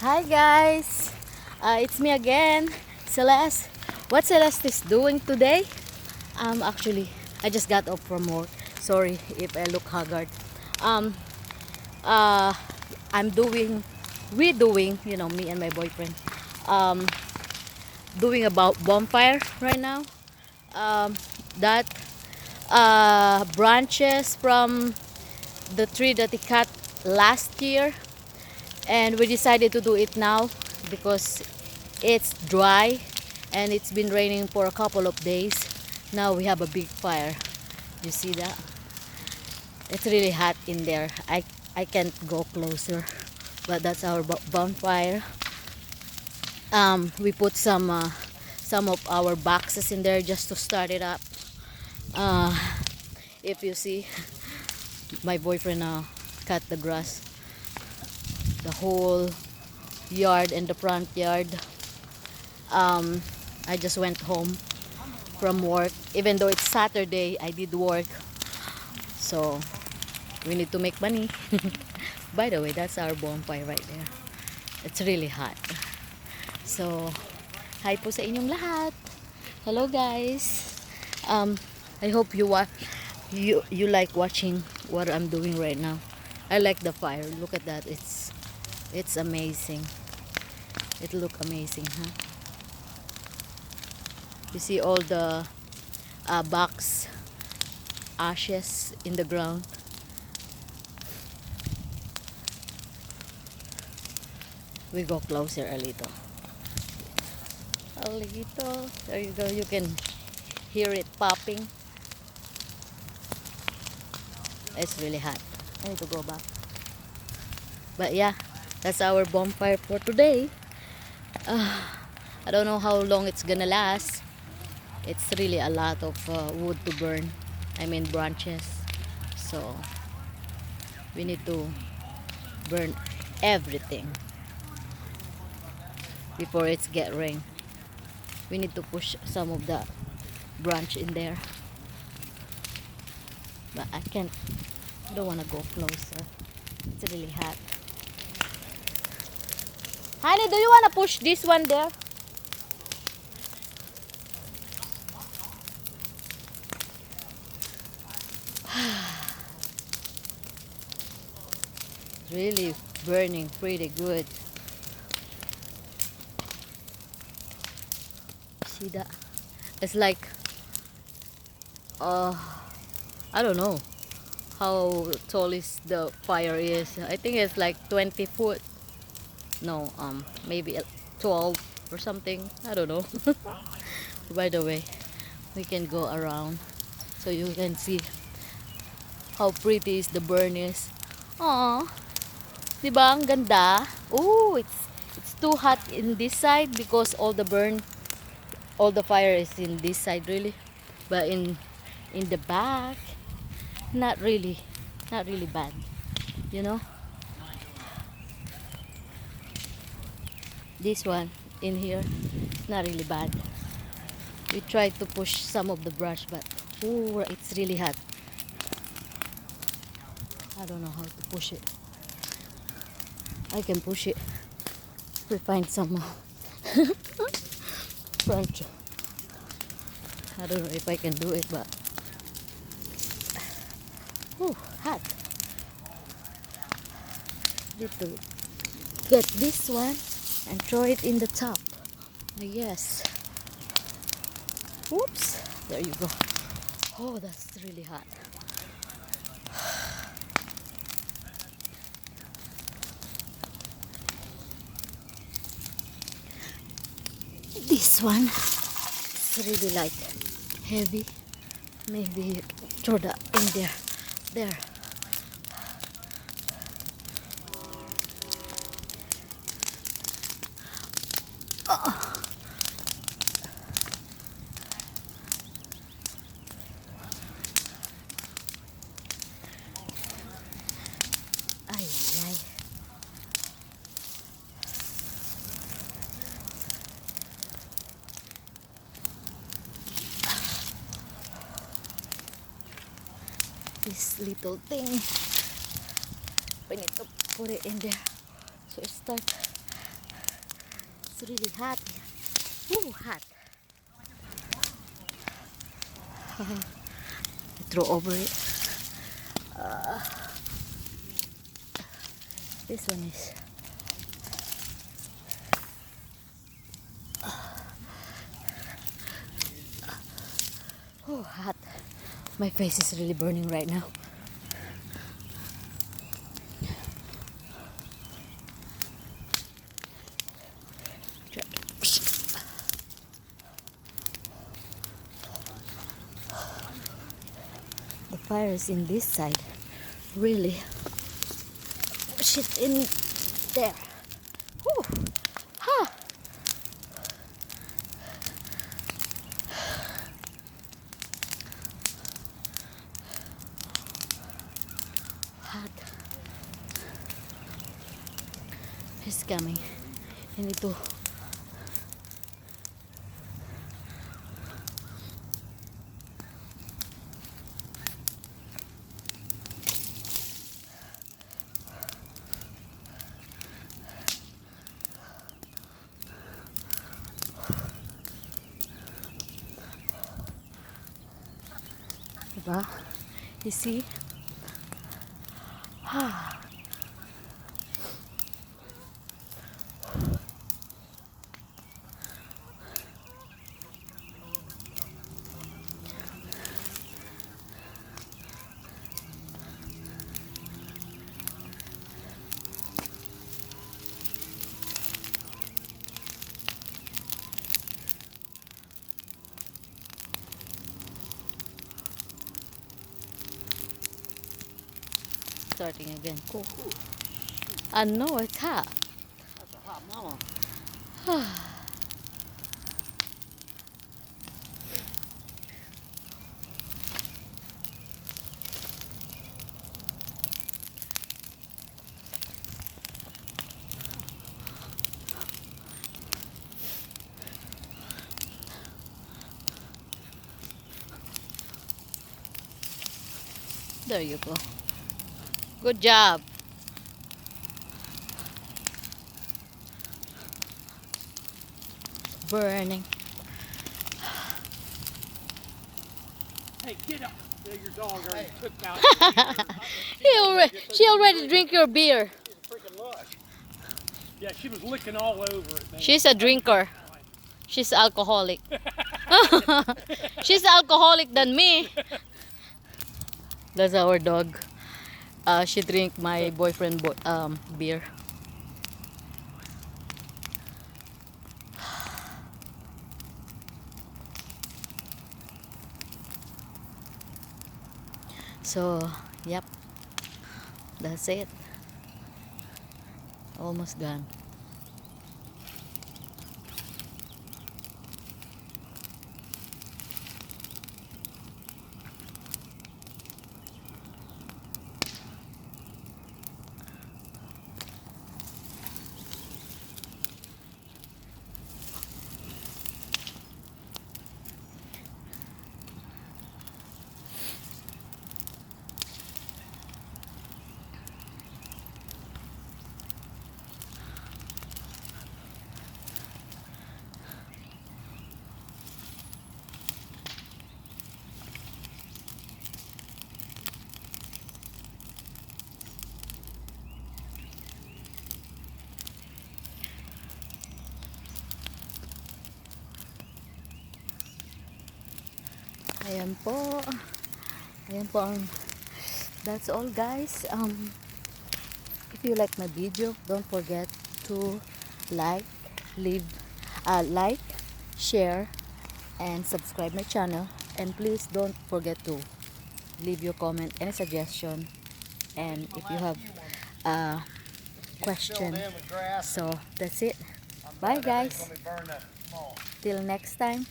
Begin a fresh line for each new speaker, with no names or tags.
Hi guys, it's me again, Celeste. What Celeste is doing today? Actually, I just got off from work. Sorry if I look haggard. Um, uh, I'm doing, we're doing, me and my boyfriend, um, doing about bonfire right now. Um, that branches from the tree that he cut last year, and we decided to do it now because it's dry and it's been raining for a couple of days. Now we have a big fire. You see that? It's really hot in there. I can't go closer, but that's our bonfire. We put some of our boxes in there just to start it up. uh, if you see, my boyfriend cut the grass, the whole yard and the front yard. um, I just went home from work. Even though it's Saturday, I did work. So, we need to make money. By the way, that's our bonfire right there. It's really hot. So, hi po sa inyong lahat. Hello guys. I hope you like watching what I'm doing right now. I like the fire. Look at that. It's amazing. It look amazing, huh? You see all the box ashes in the ground. We go closer a little. A little. There you go. You can hear it popping. It's really hot. I need to go back. But yeah, that's our bonfire for today. Uh, I don't know how long it's gonna last. It's really a lot of wood to burn. I mean branches. So we need to burn everything before it's get rain. We need to push some of the branch in there. But I can't. I don't want to go closer. It's really hot. Honey, do you want to push this one there? Really burning pretty good. See that? It's like, uh, I don't know how tall is the fire is. I think it's like 20 foot. No, maybe 12 or something. I don't know. By the way, we can go around so you can see how pretty is the burn is. Aww, di ba ang ganda? Oh, it's too hot in this side because all the fire is in this side really. But in the back, not really, not really bad. You know, this one in here, not really bad. We tried to push some of the brush, but oh, it's really hot. I don't know how to push it. I can push it. We find some front. I don't know if I can do it, but oh, hot. Need to get this one and throw it in the top. Yes. Whoops. There you go. Oh, that's really hot. This one is really like heavy. Maybe throw that in there. There. Oh. Ay, ay. This little thing, we need to put it in there so it starts It's really hot. Ooh, hot. I throw over it. This one is oh hot. My face is really burning right now. The fire is in this side. Really. Push it in there. Whew. Ha. Hot. It's coming. I need to diba? You see? Starting again. Cool. I know it's hot.
That's a hot mama.
There you go. Good job. Burning.
Hey, get up. There, your dog already took out.
She already drink your beer.
She's a freaking lush. Yeah, she was licking all over it, man.
She's a drinker. She's alcoholic. She's alcoholic than me. That's our dog. She drink my boyfriend beer. So, yep. That's it. Almost done. Ayan po. Ayan po ang that's all guys. If you like my video, don't forget to like, like, share and subscribe my channel, and please don't forget to leave your comment and suggestion, and if you have a question. So that's it. Bye guys. Till next time.